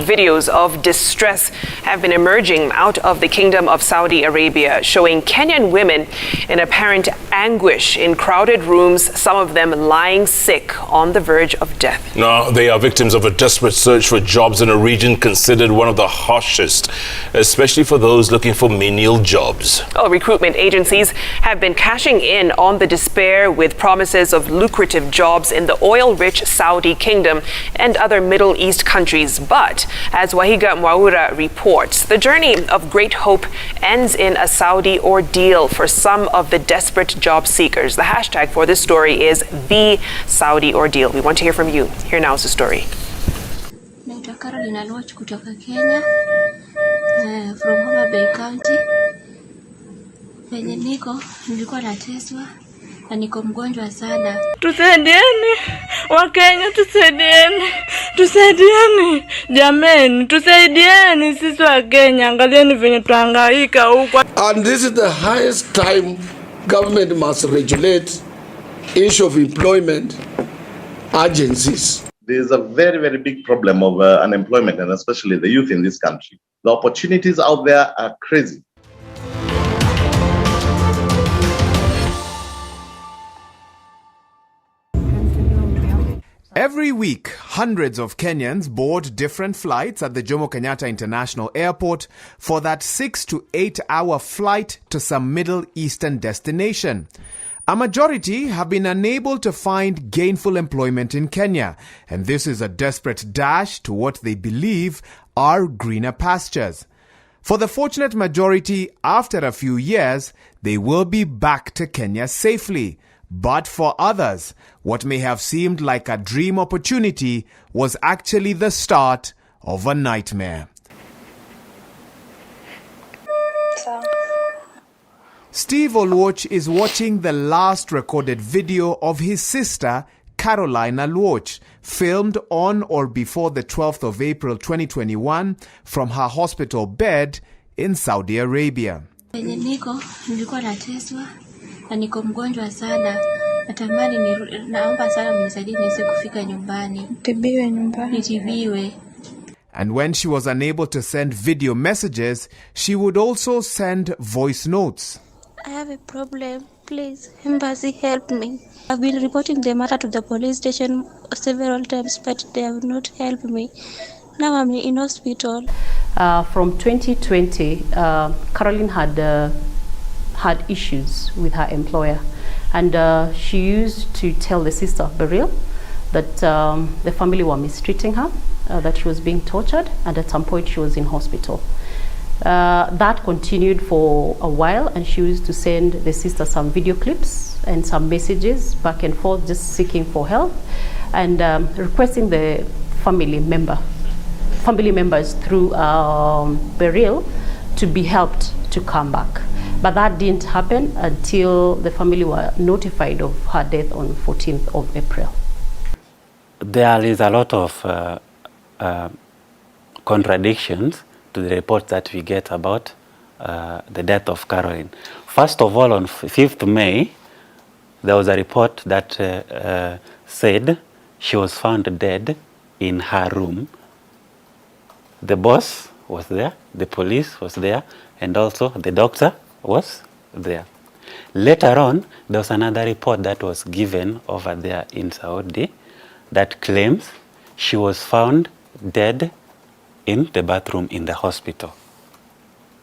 Videos of distress have been emerging out of the Kingdom of Saudi Arabia, showing Kenyan women in apparent anguish in crowded rooms, some of them lying sick on the verge of death. Now, they are victims of a desperate search for jobs in a region considered one of the harshest, especially for those looking for menial jobs. Well, recruitment agencies have been cashing in on the despair with promises of lucrative jobs in the oil-rich Saudi Kingdom and other Middle East countries. But as Wahiga Mwaura reports, the journey of great hope ends in a Saudi ordeal for some of the desperate job seekers. The hashtag for this story is the Saudi ordeal. We want to hear from you. Here now is the story. Naitwa Caroline kutoka Kenya, from Homa Bay County. Penye nilikuwa nateswa na niko mgonjwa sana. Tusaidieni Wakenya, tusaidieni jameni, tusaidieni sisi Wakenya, angalieni venye tuhangaika huko. And this is the highest time government must regulate issue of employment agencies. There is a very, very big problem of unemployment, and especially the youth in this country. The opportunities out there are crazy. Every week, hundreds of Kenyans board different flights at the Jomo Kenyatta International Airport for that 6 to 8 hour flight to some Middle Eastern destination. A majority have been unable to find gainful employment in Kenya, and this is a desperate dash to what they believe are greener pastures. For the fortunate majority, after a few years, they will be back to Kenya safely. But for others, what may have seemed like a dream opportunity was actually the start of a nightmare. Steve Oluoch is watching the last recorded video of his sister, Caroline Oluoch, filmed on or before the 12th of April 2021 from her hospital bed in Saudi Arabia. Nilikuwa nateswa na niko mgonjwa sana. Natamani naomba sana mnisaidie niweze kufika nyumbani. Nitibiwe. And when she was unable to send video messages, she would also send voice notes. I have a problem. Please, embassy, help me. I've been reporting the matter to the police station several times, but they have not helped me. Now I'm in hospital. From 2020, Caroline had issues with her employer, and she used to tell the sister Beryl that the family were mistreating her, that she was being tortured, and at some point she was in hospital. That continued for a while, and she used to send the sister some video clips and some messages back and forth, just seeking for help and requesting the family members through Beryl to be helped to come back. But that didn't happen until the family were notified of her death on 14th of April. There is a lot of contradictions to the reports that we get about the death of Caroline. First of all, on 5th May, there was a report that said she was found dead in her room. The boss was there, the police was there, and also the doctor was there. Later on, there was another report that was given over there in Saudi that claims she was found dead in the bathroom in the hospital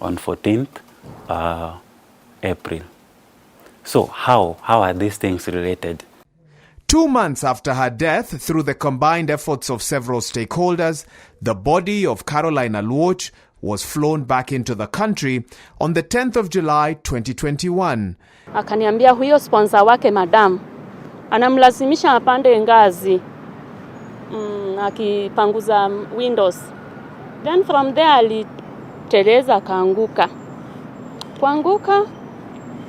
on 14th April. So how are these things related? 2 months after her death, through the combined efforts of several stakeholders, the body of Caroline Oluoch was flown back into the country on the 10th of July 2021. Akaniambia huyo sponsor wake madam anamlazimisha apande ngazi akipanguza windows. Then from there aliteleza akaanguka. Kuanguka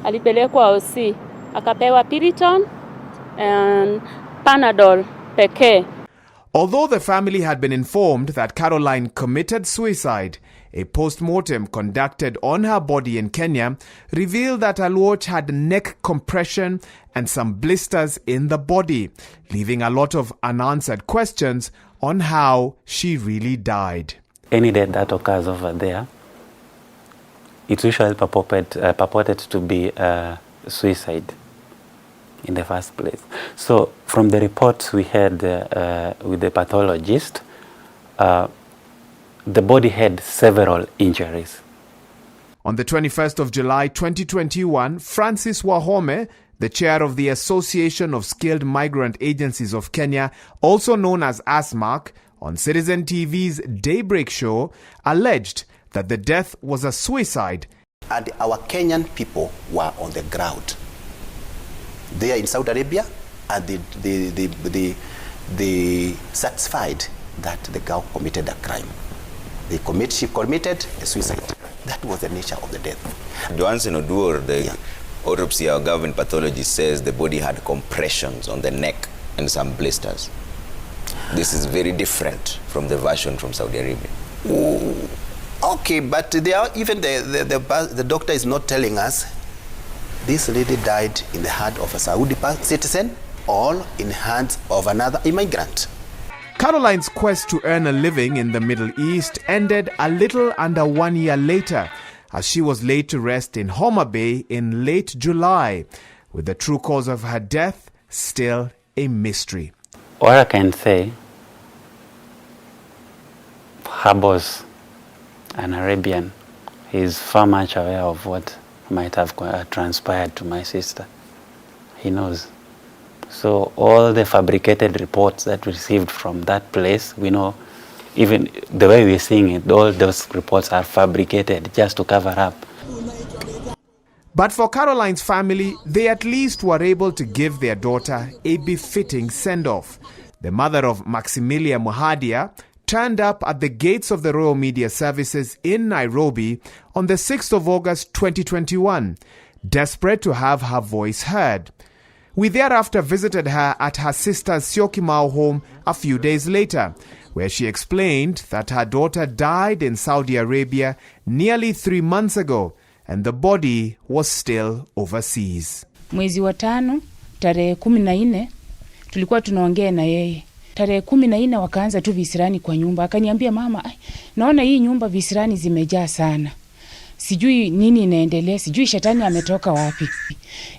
alipelekwa OC, akapewa Piriton and Panadol pekee. Although the family had been informed that Caroline committed suicide, a post-mortem conducted on her body in Kenya revealed that Aluoch had neck compression and some blisters in the body, leaving a lot of unanswered questions on how she really died. Any death that occurs over there, it's usually purported to be suicide in the first place. So from the reports we had with the pathologist, the body had several injuries. On the 21st of July 2021, Francis Wahome, the chair of the Association of Skilled Migrant Agencies of Kenya, also known as ASMAC, on Citizen TV's Daybreak show, alleged that the death was a suicide. And our Kenyan people were on the ground. They are in Saudi Arabia, and they satisfied that the girl committed a crime. She committed a suicide. That was the nature of the death. Johnson Oduor, the autopsy or government pathologist, says the body had compressions on the neck and some blisters. This is very different from the version from Saudi Arabia. Ooh, okay, but they are, even the doctor is not telling us this lady died in the hand of a Saudi citizen or in the hands of another immigrant. Caroline's quest to earn a living in the Middle East ended a little under 1 year later, as she was laid to rest in Homa Bay in late July, with the true cause of her death still a mystery. What I can say, her boss, an Arabian, is far much aware of what might have transpired to my sister. He knows. So all the fabricated reports that we received from that place, we know, even the way we're seeing it, all those reports are fabricated just to cover up. But for Caroline's family, they at least were able to give their daughter a befitting send-off. The mother of Maximilia Muhadia turned up at the gates of the Royal Media Services in Nairobi on the 6th of August 2021, desperate to have her voice heard. We thereafter visited her at her sister's Syokimau home a few days later, where she explained that her daughter died in Saudi Arabia nearly 3 months ago, and the body was still overseas. Mwezi wa 5, tarehe 14, tulikuwa tunaongea na yeye. Tarehe 14 wakaanza tu visirani kwa nyumba. Akaniambia, mama, naona hii nyumba visirani zimejaa sana. Sijui nini inaendelea, sijui shetani ametoka wapi.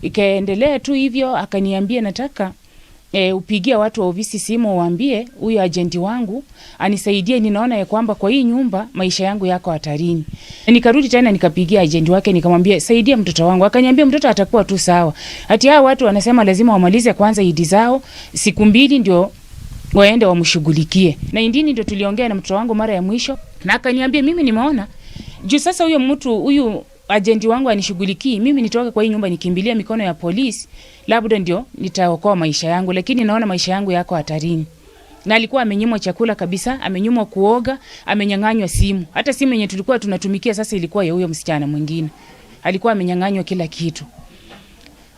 Ikaendelea tu hivyo, akaniambia nataka upigie watu wa ofisi simu uambie huyu agenti wangu anisaidie, ninaona ya kwamba kwa hii nyumba maisha yangu yako hatarini. Nikarudi tena nikapigia agenti wake nikamwambia saidia mtoto wangu. Akaniambia mtoto atakuwa tu sawa. Hati hao watu wanasema lazima wamalize kwanza idi zao, siku 2 ndio waende wamshughulikie. Na indini ndio tuliongea na mtoto wangu mara ya mwisho, na akaniambia mimi nimeona juu sasa huyu agenti wangu anishughulikii, mimi nitoke kwa hii nyumba nikimbilia mikono ya polisi, labda ndio nitaokoa maisha yangu, lakini naona maisha yangu yako hatarini. Na alikuwa amenyimwa chakula kabisa, amenyimwa kuoga, amenyang'anywa simu. Hata simu yenye tulikuwa tunatumikia sasa ilikuwa ya huyo msichana mwingine. Alikuwa amenyang'anywa kila kitu.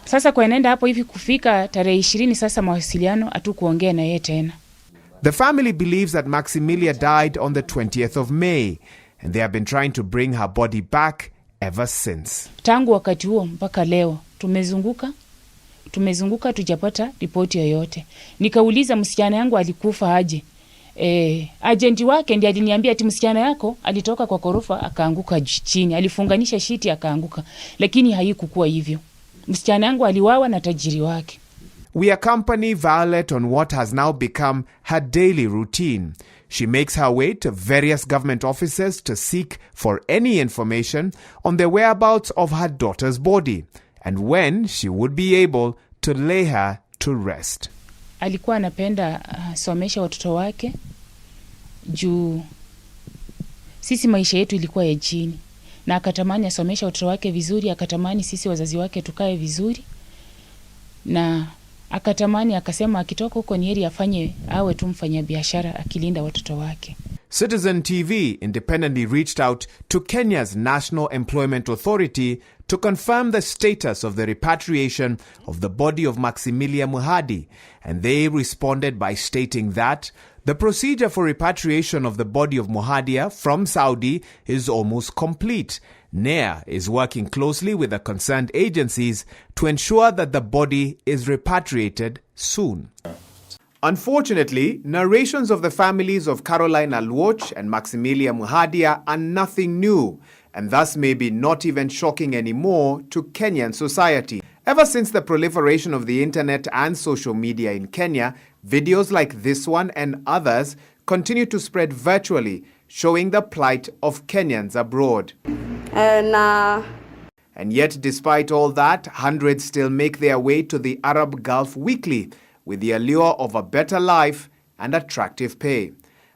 Sasa kwa nenda hapo hivi kufika tarehe 20 sasa mawasiliano hatukuongea na yeye tena. The family believes that Maximilia died on the 20th of May, and they have been trying to bring her body back ever since. Tangu wakati huo mpaka leo tumezunguka tujapata ripoti yoyote. Nikauliza msichana yangu alikufa aje. Agenti wake ndiye aliniambia ati msichana yako alitoka kwa korofa akaanguka chini, alifunganisha shiti akaanguka, lakini haikukuwa hivyo. Msichana yangu aliwawa na tajiri wake. We accompany Violet on what has now become her daily routine. She makes her way to various government offices to seek for any information on the whereabouts of her daughter's body and when she would be able to lay her to rest. Alikuwa anapenda somesha watoto wake juu sisi maisha yetu ilikuwa ya chini, na akatamani asomesha watoto wake vizuri, akatamani sisi wazazi wake tukae vizuri, na akatamani akasema akitoka huko Nyeri afanye awe tu mfanya biashara akilinda watoto wake. Citizen TV independently reached out to Kenya's National Employment Authority to confirm the status of the repatriation of the body of Maximilia Muhadi, and they responded by stating that The procedure for repatriation of the body of Muhadia from Saudi is almost complete. NEA is working closely with the concerned agencies to ensure that the body is repatriated soon. Unfortunately, narrations of the families of Caroline Aluoch and Maximilia Muhadia are nothing new, and thus may be not even shocking anymore to Kenyan society. Ever since the proliferation of the internet and social media in Kenya, videos like this one and others continue to spread virtually, showing the plight of Kenyans abroad. And yet, despite all that, hundreds still make their way to the Arab Gulf weekly with the allure of a better life and attractive pay.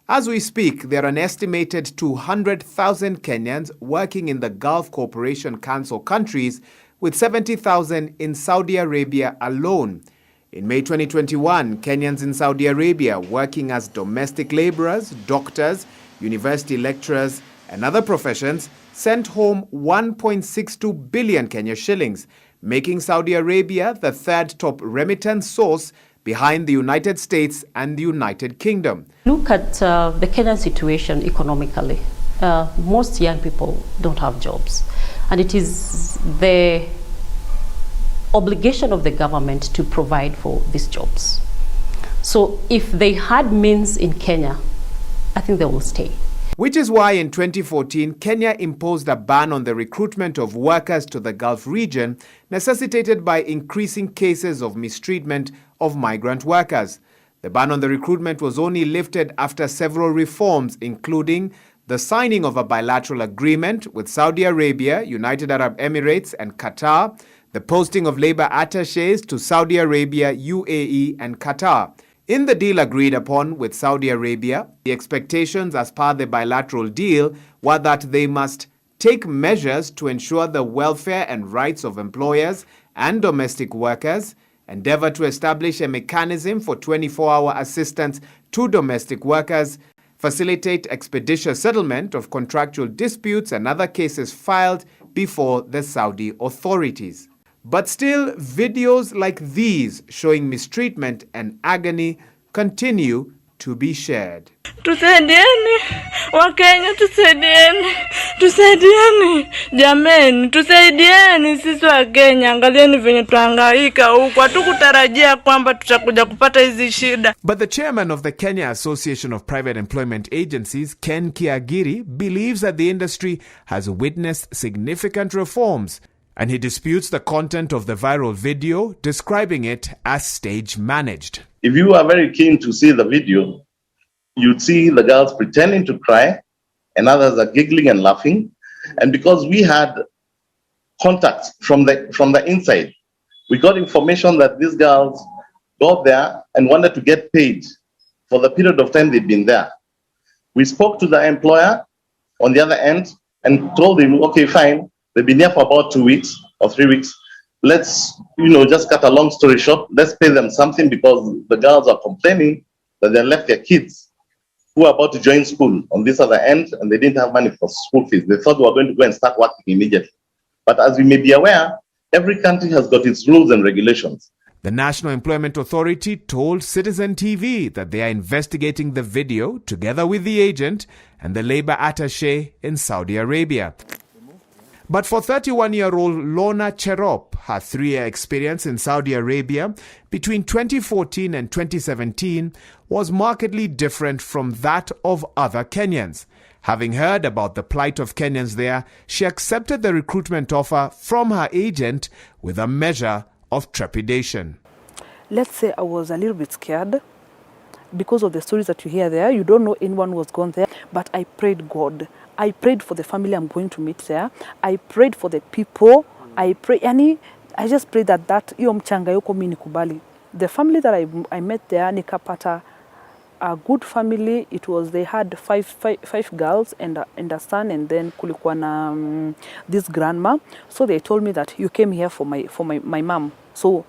As we speak, there are an estimated 200,000 Kenyans working in the Gulf Cooperation Council countries, with 70,000 in Saudi Arabia alone. In May 2021, Kenyans in Saudi Arabia working as domestic laborers, doctors, university lecturers, and other professions sent home 1.62 billion Kenya shillings, making Saudi Arabia the third top remittance source behind the United States and the United Kingdom. Look at the Kenyan situation economically. Most young people don't have jobs, and it is the obligation of the government to provide for these jobs. So if they had means in Kenya, I think they will stay. Which is why in 2014, Kenya imposed a ban on the recruitment of workers to the Gulf region, necessitated by increasing cases of mistreatment of migrant workers. The ban on the recruitment was only lifted after several reforms, including the signing of a bilateral agreement with Saudi Arabia, United Arab Emirates, and Qatar, the posting of labor attachés to Saudi Arabia, UAE, and Qatar. In the deal agreed upon with Saudi Arabia, the expectations as per the bilateral deal were that they must take measures to ensure the welfare and rights of employers and domestic workers, endeavor to establish a mechanism for 24-hour assistance to domestic workers, facilitate expeditious settlement of contractual disputes and other cases filed before the Saudi authorities. But still, videos like these showing mistreatment and agony continue to be shared. Tusaidieni Wakenya, tusaidieni jameni, tusaidieni sisi Wakenya, angalieni venye tuhangaika huko, hatukutarajia kwamba tutakuja kupata hizi shida. But the chairman of the Kenya Association of Private Employment Agencies, Ken Kiagiri, believes that the industry has witnessed significant reforms, and he disputes the content of the viral video, describing it as stage-managed. If you are very keen to see the video, you'd see the girls pretending to cry and others are giggling and laughing. And because we had contacts from the inside, we got information that these girls got there and wanted to get paid for the period of time they'd been there. We spoke to the employer on the other end and told him, okay, fine, they've been here for about 2 weeks or 3 weeks. Let's, just cut a long story short, let's pay them something, because the girls are complaining that they left their kids who are about to join school on this other end, and they didn't have money for school fees. They thought we were going to go and start working immediately. But as you may be aware, every country has got its rules and regulations. The National Employment Authority told Citizen TV that they are investigating the video together with the agent and the labor attaché in Saudi Arabia. But for 31-year-old Lorna Cherop, her 3-year experience in Saudi Arabia between 2014 and 2017 was markedly different from that of other Kenyans. Having heard about the plight of Kenyans there, she accepted the recruitment offer from her agent with a measure of trepidation. Let's say I was a little bit scared because of the stories that you hear there. You don't know anyone who was gone there, but I prayed God. I prayed for the family I'm going to meet there. I prayed for the people. I just prayed that hiyo mchanga yuko mimi nikubali. The family that I met there, nikapata a good family. They had five girls and a son, and then kulikuwa na this grandma. So they told me that you came here for my mom. So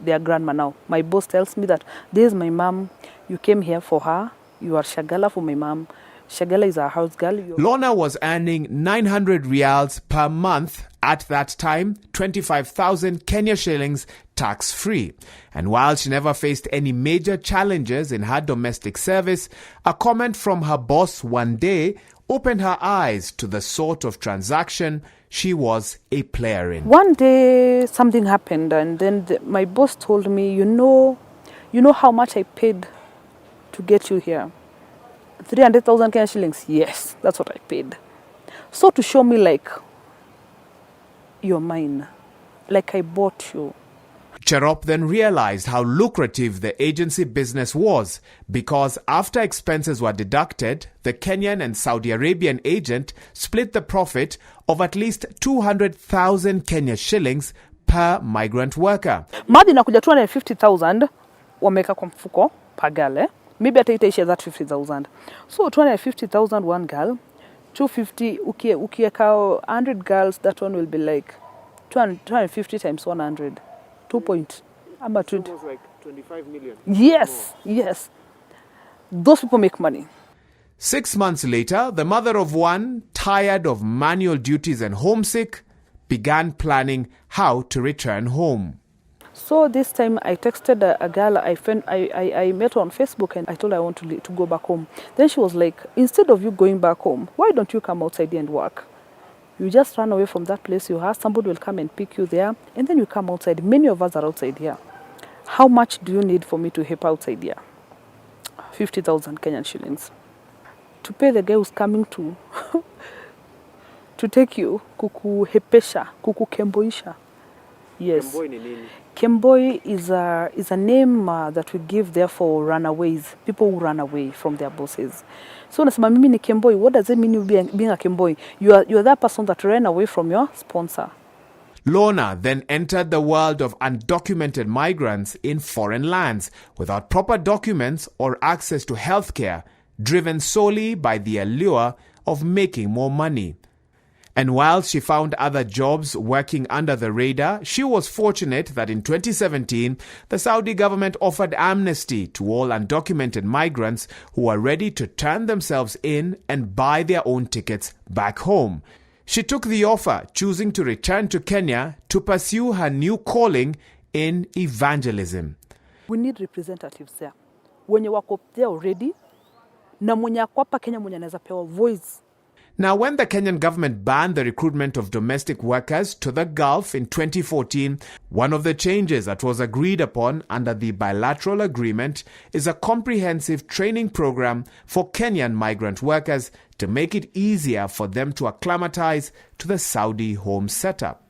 their grandma now. My boss tells me that this is my mom. You came here for her. You are shagala for my mom. Shagala is our house girl. Lorna was earning 900 rials per month at that time, 25,000 Kenya shillings, tax-free. And while she never faced any major challenges in her domestic service, a comment from her boss one day opened her eyes to the sort of transaction she was a player in. One day something happened, and then my boss told me, you know how much I paid to get you here? 300,000 Kenyan shillings. Yes, that's what I paid. So to show me like, you're mine, like I bought you. Cherop then realized how lucrative the agency business was, because after expenses were deducted, the Kenyan and Saudi Arabian agent split the profit of at least 200,000 Kenya shillings per migrant worker. Madi nakuja 250,000 wameka kwa mfuko per girl, maybe ataitaisha that 50,000. So 250,000 one girl, 250 ukieka 100 girls, that one will be like 250 times 100. 2 point. Almost like 25 million. Yes, yes. Those people make money. 6 months later, the mother of one, tired of manual duties and homesick, began planning how to return home. So this time I texted a girl I met on Facebook, and I told her I want to go back home. Then she was like, instead of you going back home, why don't you come outside here and work? You just run away from that place you have, somebody will come and pick you there, and then you come outside. Many of us are outside here. How much do you need for me to help outside here? 50,000 Kenyan shillings. To pay the guy who's coming to take you, kukuhepesha, kukukemboisha. Yes. Kemboi ni nini? Kemboi is a name that we give there for runaways, people who run away from their bosses. So nasema mimi ni kemboi. What does it mean you being a kemboi? You are that person that ran away from your sponsor. Lorna then entered the world of undocumented migrants in foreign lands without proper documents or access to healthcare, driven solely by the allure of making more money. And while she found other jobs working under the radar, she was fortunate that in 2017, the Saudi government offered amnesty to all undocumented migrants who are ready to turn themselves in and buy their own tickets back home. She took the offer, choosing to return to Kenya to pursue her new calling in evangelism. We need representatives there. Wenye wako there already, na mwenye ako hapa Kenya mwenye anaweza pewa voice. Now, when the Kenyan government banned the recruitment of domestic workers to the Gulf in 2014, one of the changes that was agreed upon under the bilateral agreement is a comprehensive training program for Kenyan migrant workers to make it easier for them to acclimatize to the Saudi home setup.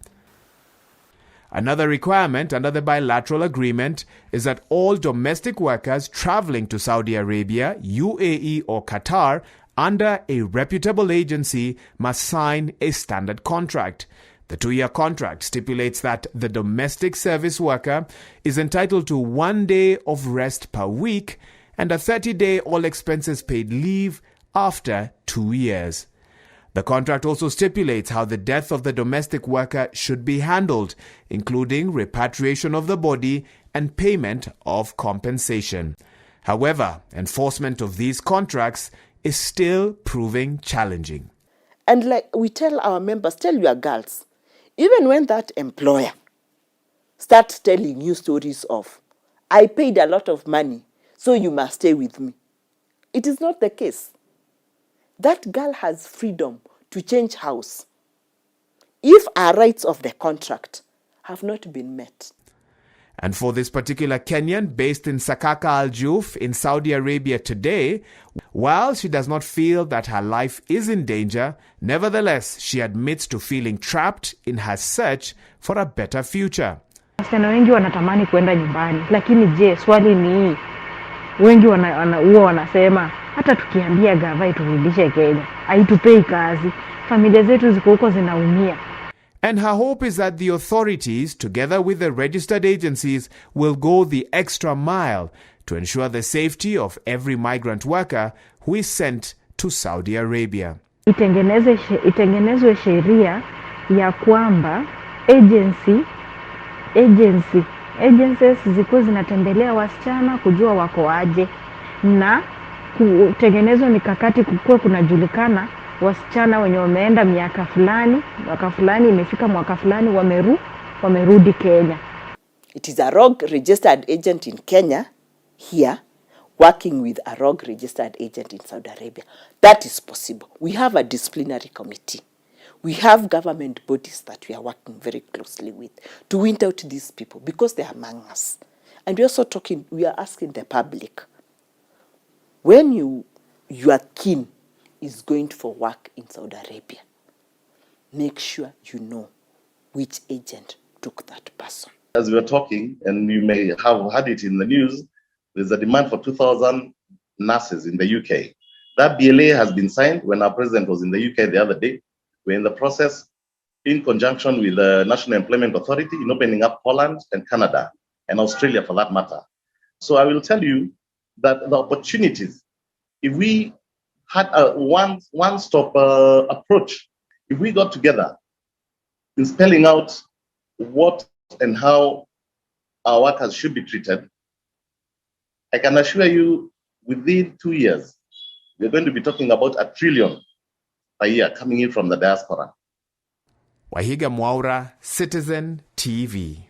Another requirement under the bilateral agreement is that all domestic workers traveling to Saudi Arabia, UAE or Qatar under a reputable agency must sign a standard contract. The 2-year contract stipulates that the domestic service worker is entitled to 1 day of rest per week and a 30-day all expenses paid leave after 2 years. The contract also stipulates how the death of the domestic worker should be handled, including repatriation of the body and payment of compensation. However, enforcement of these contracts is still proving challenging. And like we tell our members, tell your girls, even when that employer starts telling you stories of, I paid a lot of money, so you must stay with me. It is not the case. That girl has freedom to change house if our rights of the contract have not been met. And for this particular Kenyan based in Sakaka Al Juf in Saudi Arabia today, while she does not feel that her life is in danger, nevertheless, she admits to feeling trapped in her search for a better future. Wasichana wengi wanatamani kwenda nyumbani, lakini je, swali ni wengi huwa wanasema hata tukiambia gava iturudishe Kenya, haitupei kazi, familia zetu ziko huko zinaumia. And her hope is that the authorities, together with the registered agencies, will go the extra mile to ensure the safety of every migrant worker who is sent to Saudi Arabia. Itengenezwe sheria ya kwamba agencies zikuwe zinatembelea wasichana kujua wako aje, na kutengenezwa mikakati kukuwe kunajulikana wasichana wenye wameenda mwaka fulani imefika mwaka fulani wamerudi Kenya. It is a rogue registered agent in Kenya here working with a rogue registered agent in Saudi Arabia. That is possible. We have a disciplinary committee. We have government bodies that we are working very closely with to weed out these people because they are among us. And we are asking the public, when your kin is going for work in Saudi Arabia, make sure you know which agent took that person. As we were talking, and you may have had it in the news, there's a demand for 2,000 nurses in the UK. That BLA has been signed when our president was in the UK the other day. We're in the process, in conjunction with the National Employment Authority, in opening up Poland and Canada, and Australia for that matter. So I will tell you that the opportunities, if we had a one-stop approach, if we got together in spelling out what and how our workers should be treated, I can assure you within 2 years, we're going to be talking about $1 trillion a year coming in from the diaspora. Wahiga Mwaura, Citizen TV.